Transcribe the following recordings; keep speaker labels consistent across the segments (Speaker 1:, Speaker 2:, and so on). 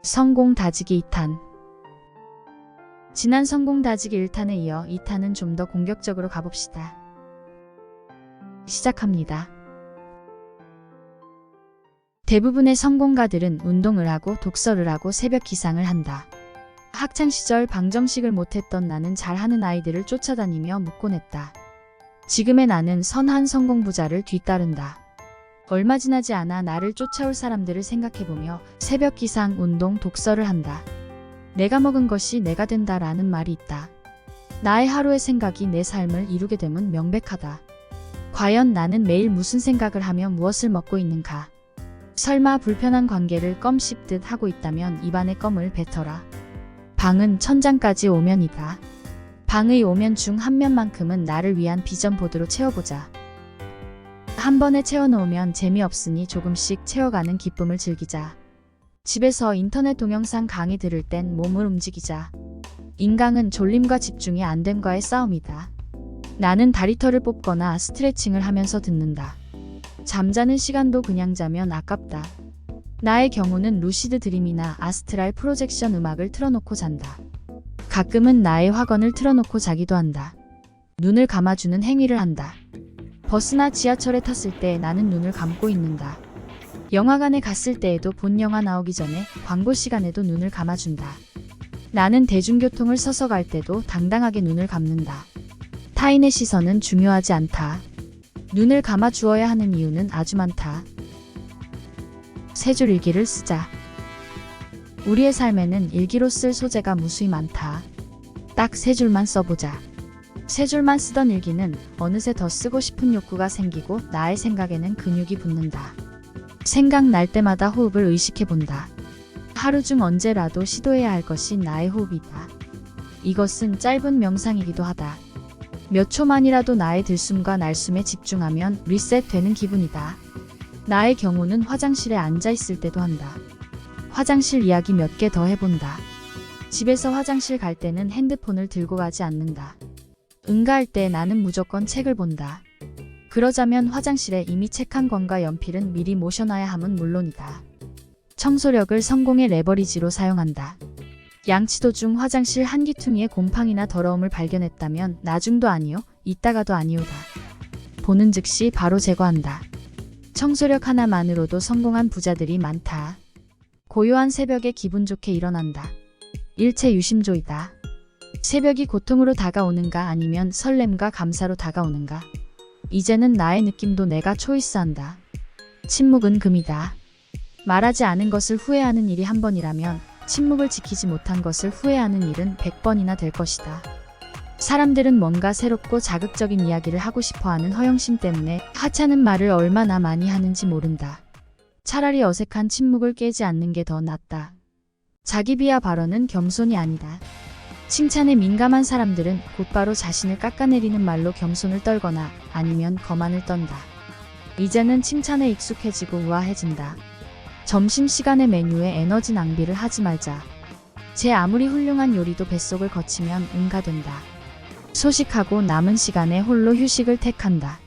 Speaker 1: 성공 다지기 2탄. 지난 성공 다지기 1탄에 이어 2탄은 좀 더 공격적으로 가봅시다. 시작합니다. 대부분의 성공가들은 운동을 하고 독서를 하고 새벽 기상을 한다. 학창시절 방정식을 못했던 나는 잘하는 아이들을 쫓아다니며 묻곤 했다. 지금의 나는 선한 성공부자를 뒤따른다. 얼마 지나지 않아 나를 쫓아올 사람들을 생각해보며 새벽 기상, 운동, 독서를 한다. 내가 먹은 것이 내가 된다라는 말이 있다. 나의 하루의 생각이 내 삶을 이루게 됨은 명백하다. 과연 나는 매일 무슨 생각을 하며 무엇을 먹고 있는가? 설마 불편한 관계를 껌 씹듯 하고 있다면 입안에 껌을 뱉어라. 방은 천장까지 오면이다. 방의 오면 중 한 면만큼은 나를 위한 비전 보드로 채워보자. 한 번에 채워놓으면 재미없으니 조금씩 채워가는 기쁨을 즐기자. 집에서 인터넷 동영상 강의 들을 땐 몸을 움직이자. 인강은 졸림과 집중이 안 됨과의 싸움이다. 나는 다리털을 뽑거나 스트레칭을 하면서 듣는다. 잠자는 시간도 그냥 자면 아깝다. 나의 경우는 루시드 드림이나 아스트랄 프로젝션 음악을 틀어놓고 잔다. 가끔은 나의 확언을 틀어놓고 자기도 한다. 눈을 감아주는 행위를 한다. 버스나 지하철에 탔을 때 나는 눈을 감고 있는다. 영화관에 갔을 때에도 본 영화 나오기 전에 광고 시간에도 눈을 감아준다. 나는 대중교통을 서서 갈 때도 당당하게 눈을 감는다. 타인의 시선은 중요하지 않다. 눈을 감아 주어야 하는 이유는 아주 많다. 세 줄 일기를 쓰자. 우리의 삶에는 일기로 쓸 소재가 무수히 많다. 딱 세 줄만 써보자. 세 줄만 쓰던 일기는 어느새 더 쓰고 싶은 욕구가 생기고 나의 생각에는 근육이 붙는다. 생각날 때마다 호흡을 의식해본다. 하루 중 언제라도 시도해야 할 것이 나의 호흡이다. 이것은 짧은 명상이기도 하다. 몇 초만이라도 나의 들숨과 날숨에 집중하면 리셋되는 기분이다. 나의 경우는 화장실에 앉아있을 때도 한다. 화장실 이야기 몇 개 더 해본다. 집에서 화장실 갈 때는 핸드폰을 들고 가지 않는다. 응가할 때 나는 무조건 책을 본다. 그러자면 화장실에 이미 책 한 권과 연필은 미리 모셔놔야 함은 물론이다. 청소력을 성공의 레버리지로 사용한다. 양치도 중 화장실 한 귀퉁이에 곰팡이나 더러움을 발견했다면 나중도 아니요, 이따가도 아니오다. 보는 즉시 바로 제거한다. 청소력 하나만으로도 성공한 부자들이 많다. 고요한 새벽에 기분 좋게 일어난다. 일체 유심조이다. 새벽이 고통으로 다가오는가 아니면 설렘과 감사로 다가오는가. 이제는 나의 느낌도 내가 초이스한다. 침묵은 금이다. 말하지 않은 것을 후회하는 일이 한 번이라면 침묵을 지키지 못한 것을 후회하는 일은 100번이나 될 것이다. 사람들은 뭔가 새롭고 자극적인 이야기를 하고 싶어하는 허영심 때문에 하찮은 말을 얼마나 많이 하는지 모른다. 차라리 어색한 침묵을 깨지 않는 게 더 낫다. 자기 비하 발언은 겸손이 아니다. 칭찬에 민감한 사람들은 곧바로 자신을 깎아내리는 말로 겸손을 떨거나 아니면 거만을 떤다. 이제는 칭찬에 익숙해지고 우아해진다. 점심시간의 메뉴에 에너지 낭비를 하지 말자. 제 아무리 훌륭한 요리도 뱃속을 거치면 응가된다. 소식하고 남은 시간에 홀로 휴식을 택한다.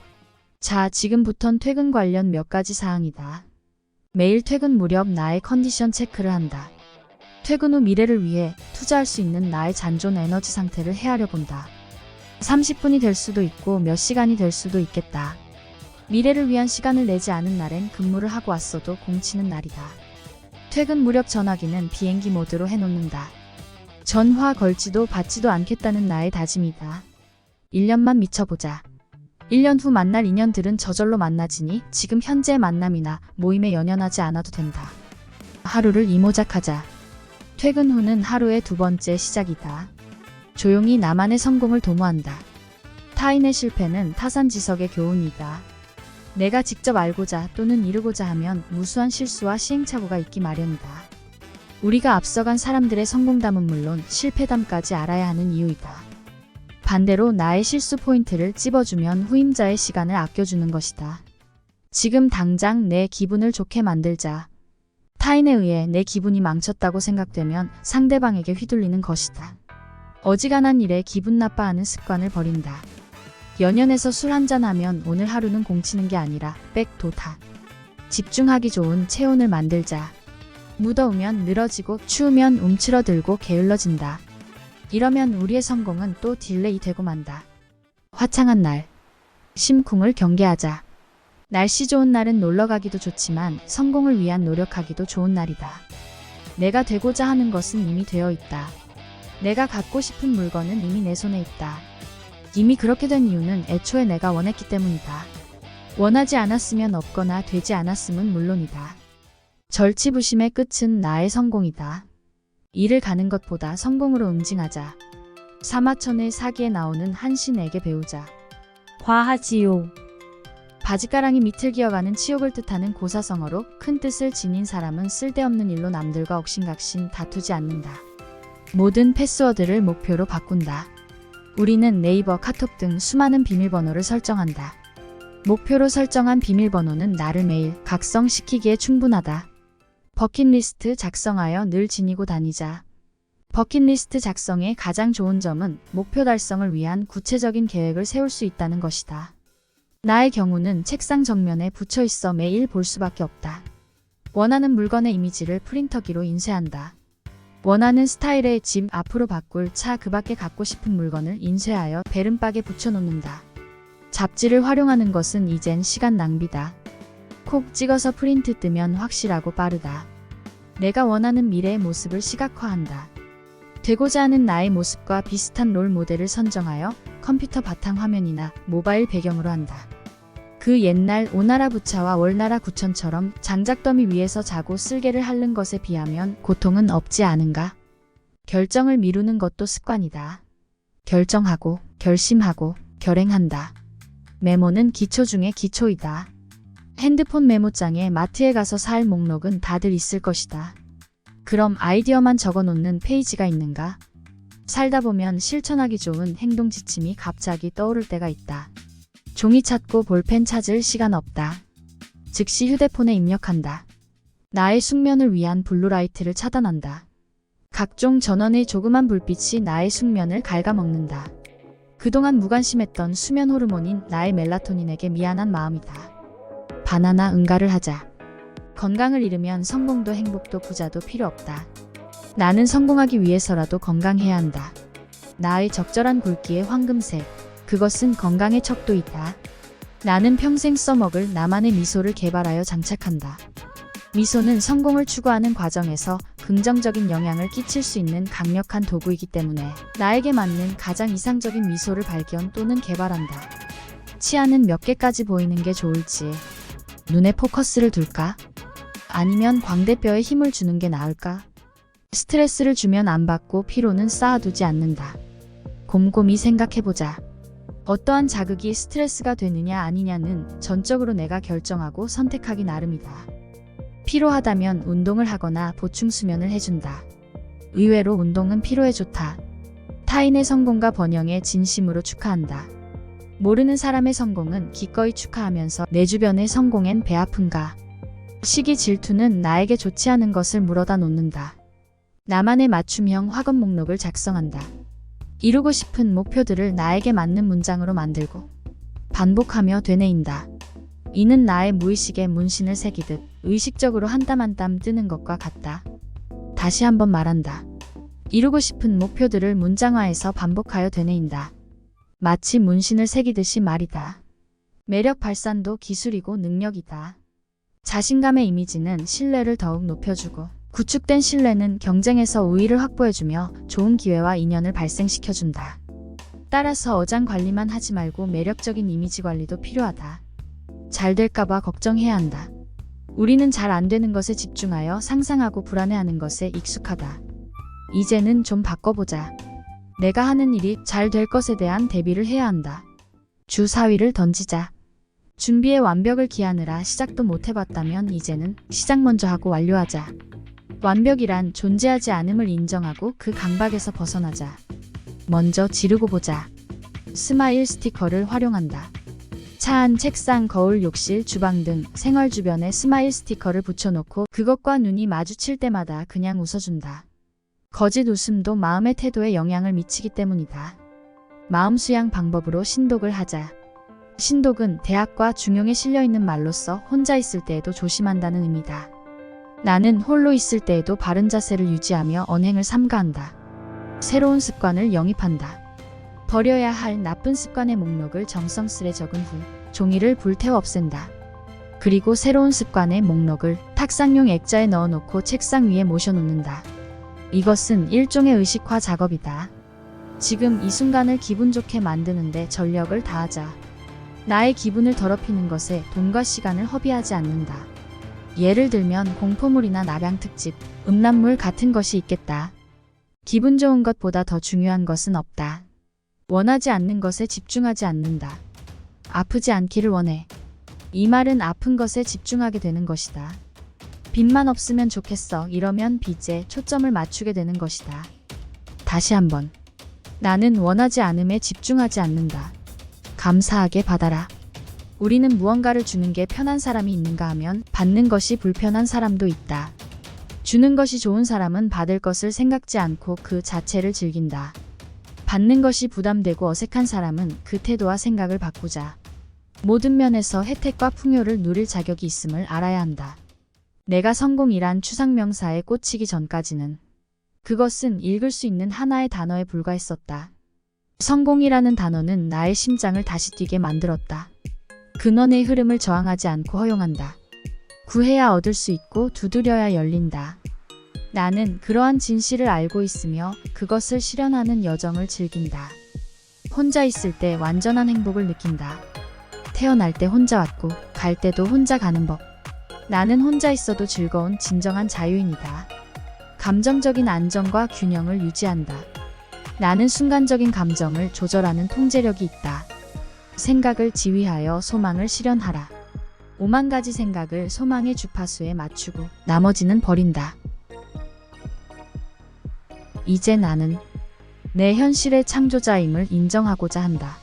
Speaker 1: 자, 지금부턴 퇴근 관련 몇 가지 사항이다. 매일 퇴근 무렵 나의 컨디션 체크를 한다. 퇴근 후 미래를 위해 투자할 수 있는 나의 잔존 에너지 상태를 헤아려 본다. 30분이 될 수도 있고 몇 시간이 될 수도 있겠다. 미래를 위한 시간을 내지 않은 날엔 근무를 하고 왔어도 공치는 날이다. 퇴근 무렵 전화기는 비행기 모드로 해놓는다. 전화 걸지도 받지도 않겠다는 나의 다짐이다. 1년만 미쳐보자. 1년 후 만날 인연들은 저절로 만나지니 지금 현재 만남이나 모임에 연연하지 않아도 된다. 하루를 이모작하자. 퇴근 후는 하루의 두 번째 시작이다. 조용히 나만의 성공을 도모한다. 타인의 실패는 타산지석의 교훈이다. 내가 직접 알고자 또는 이루고자 하면 무수한 실수와 시행착오가 있기 마련이다. 우리가 앞서간 사람들의 성공담은 물론 실패담까지 알아야 하는 이유이다. 반대로 나의 실수 포인트를 찝어주면 후임자의 시간을 아껴주는 것이다. 지금 당장 내 기분을 좋게 만들자. 타인에 의해 내 기분이 망쳤다고 생각되면 상대방에게 휘둘리는 것이다. 어지간한 일에 기분 나빠하는 습관을 버린다. 연연해서 술 한잔하면 오늘 하루는 공치는 게 아니라 백도다. 집중하기 좋은 체온을 만들자. 무더우면 늘어지고 추우면 움츠러들고 게을러진다. 이러면 우리의 성공은 또 딜레이 되고 만다. 화창한 날. 심쿵을 경계하자. 날씨 좋은 날은 놀러가기도 좋지만 성공을 위한 노력하기도 좋은 날이다. 내가 되고자 하는 것은 이미 되어 있다. 내가 갖고 싶은 물건은 이미 내 손에 있다. 이미 그렇게 된 이유는 애초에 내가 원했기 때문이다. 원하지 않았으면 없거나 되지 않았음은 물론이다. 절치부심의 끝은 나의 성공이다. 일을 가는 것보다 성공으로 응징하자. 사마천의 사기에 나오는 한신에게 배우자. 과하지요. 바지가랑이 밑을 기어가는 치욕을 뜻하는 고사성어로 큰 뜻을 지닌 사람은 쓸데없는 일로 남들과 옥신각신 다투지 않는다. 모든 패스워드를 목표로 바꾼다. 우리는 네이버, 카톡 등 수많은 비밀번호를 설정한다. 목표로 설정한 비밀번호는 나를 매일 각성시키기에 충분하다. 버킷리스트 작성하여 늘 지니고 다니자. 버킷리스트 작성의 가장 좋은 점은 목표 달성을 위한 구체적인 계획을 세울 수 있다는 것이다. 나의 경우는 책상 정면에 붙여 있어 매일 볼 수밖에 없다. 원하는 물건의 이미지를 프린터기로 인쇄한다. 원하는 스타일의 집, 앞으로 바꿀 차, 그 밖에 갖고 싶은 물건을 인쇄하여 베른박에 붙여놓는다. 잡지를 활용하는 것은 이젠 시간 낭비다. 콕 찍어서 프린트 뜨면 확실하고 빠르다. 내가 원하는 미래의 모습을 시각화한다. 되고자 하는 나의 모습과 비슷한 롤 모델을 선정하여 컴퓨터 바탕화면이나 모바일 배경으로 한다. 그 옛날 오나라 부차와 월나라 구천처럼 장작더미 위에서 자고 쓸개를 핥는 것에 비하면 고통은 없지 않은가? 결정을 미루는 것도 습관이다. 결정하고, 결심하고, 결행한다. 메모는 기초 중에 기초이다. 핸드폰 메모장에 마트에 가서 살 목록은 다들 있을 것이다. 그럼 아이디어만 적어놓는 페이지가 있는가? 살다 보면 실천하기 좋은 행동 지침이 갑자기 떠오를 때가 있다. 종이 찾고 볼펜 찾을 시간 없다. 즉시 휴대폰에 입력한다. 나의 숙면을 위한 블루라이트를 차단한다. 각종 전원의 조그만 불빛이 나의 숙면을 갉아먹는다. 그동안 무관심했던 수면 호르몬인 나의 멜라토닌에게 미안한 마음이다. 바나나 응가를 하자. 건강을 잃으면 성공도 행복도 부자도 필요 없다. 나는 성공하기 위해서라도 건강해야 한다. 나의 적절한 굵기의 황금색, 그것은 건강의 척도이다. 나는 평생 써먹을 나만의 미소를 개발하여 장착한다. 미소는 성공을 추구하는 과정에서 긍정적인 영향을 끼칠 수 있는 강력한 도구이기 때문에 나에게 맞는 가장 이상적인 미소를 발견 또는 개발한다. 치아는 몇 개까지 보이는 게 좋을지, 눈에 포커스를 둘까? 아니면 광대뼈에 힘을 주는 게 나을까? 스트레스를 주면 안 받고 피로는 쌓아두지 않는다. 곰곰이 생각해보자. 어떠한 자극이 스트레스가 되느냐 아니냐는 전적으로 내가 결정하고 선택하기 나름이다. 피로하다면 운동을 하거나 보충 수면을 해준다. 의외로 운동은 피로에 좋다. 타인의 성공과 번영에 진심으로 축하한다. 모르는 사람의 성공은 기꺼이 축하하면서 내 주변의 성공엔 배 아픈가? 시기 질투는 나에게 좋지 않은 것을 물어다 놓는다. 나만의 맞춤형 학원 목록을 작성한다. 이루고 싶은 목표들을 나에게 맞는 문장으로 만들고 반복하며 되뇌인다. 이는 나의 무의식에 문신을 새기듯 의식적으로 한 땀 한 땀 뜨는 것과 같다. 다시 한번 말한다. 이루고 싶은 목표들을 문장화해서 반복하여 되뇌인다. 마치 문신을 새기듯이 말이다. 매력 발산도 기술이고 능력이다. 자신감의 이미지는 신뢰를 더욱 높여주고 구축된 신뢰는 경쟁에서 우위를 확보해주며 좋은 기회와 인연을 발생시켜준다. 따라서 어장 관리만 하지 말고 매력적인 이미지 관리도 필요하다. 잘 될까봐 걱정해야 한다. 우리는 잘 안 되는 것에 집중하여 상상하고 불안해하는 것에 익숙하다. 이제는 좀 바꿔보자. 내가 하는 일이 잘 될 것에 대한 대비를 해야 한다. 주 4위를 던지자. 준비에 완벽을 기하느라 시작도 못 해봤다면 이제는 시작 먼저 하고 완료하자. 완벽이란 존재하지 않음을 인정하고 그 강박에서 벗어나자. 먼저 지르고 보자. 스마일 스티커를 활용한다. 차 안, 책상, 거울, 욕실, 주방 등 생활 주변에 스마일 스티커를 붙여놓고 그것과 눈이 마주칠 때마다 그냥 웃어준다. 거짓 웃음도 마음의 태도에 영향을 미치기 때문이다. 마음 수양 방법으로 신독을 하자. 신독은 대학과 중용에 실려있는 말로써 혼자 있을 때에도 조심한다는 의미다. 나는 홀로 있을 때에도 바른 자세를 유지하며 언행을 삼가한다. 새로운 습관을 영입한다. 버려야 할 나쁜 습관의 목록을 정성스레 적은 후 종이를 불태워 없앤다. 그리고 새로운 습관의 목록을 탁상용 액자에 넣어놓고 책상 위에 모셔놓는다. 이것은 일종의 의식화 작업이다. 지금 이 순간을 기분 좋게 만드는데 전력을 다하자. 나의 기분을 더럽히는 것에 돈과 시간을 허비하지 않는다. 예를 들면 공포물이나 낙양 특집, 음란물 같은 것이 있겠다. 기분 좋은 것보다 더 중요한 것은 없다. 원하지 않는 것에 집중하지 않는다. 아프지 않기를 원해. 이 말은 아픈 것에 집중하게 되는 것이다. 빚만 없으면 좋겠어. 이러면 빚에 초점을 맞추게 되는 것이다. 다시 한번. 나는 원하지 않음에 집중하지 않는다. 감사하게 받아라. 우리는 무언가를 주는 게 편한 사람이 있는가 하면 받는 것이 불편한 사람도 있다. 주는 것이 좋은 사람은 받을 것을 생각지 않고 그 자체를 즐긴다. 받는 것이 부담되고 어색한 사람은 그 태도와 생각을 바꾸자. 모든 면에서 혜택과 풍요를 누릴 자격이 있음을 알아야 한다. 내가 성공이란 추상명사에 꽂히기 전까지는 그것은 읽을 수 있는 하나의 단어에 불과했었다. 성공이라는 단어는 나의 심장을 다시 뛰게 만들었다. 근원의 흐름을 저항하지 않고 허용한다. 구해야 얻을 수 있고 두드려야 열린다. 나는 그러한 진실을 알고 있으며 그것을 실현하는 여정을 즐긴다. 혼자 있을 때 완전한 행복을 느낀다. 태어날 때 혼자 왔고 갈 때도 혼자 가는 법. 나는 혼자 있어도 즐거운 진정한 자유인이다. 감정적인 안정과 균형을 유지한다. 나는 순간적인 감정을 조절하는 통제력이 있다. 생각을 지휘하여 소망을 실현하라. 5만 가지 생각을 소망의 주파수에 맞추고 나머지는 버린다. 이제 나는 내 현실의 창조자임을 인정하고자 한다.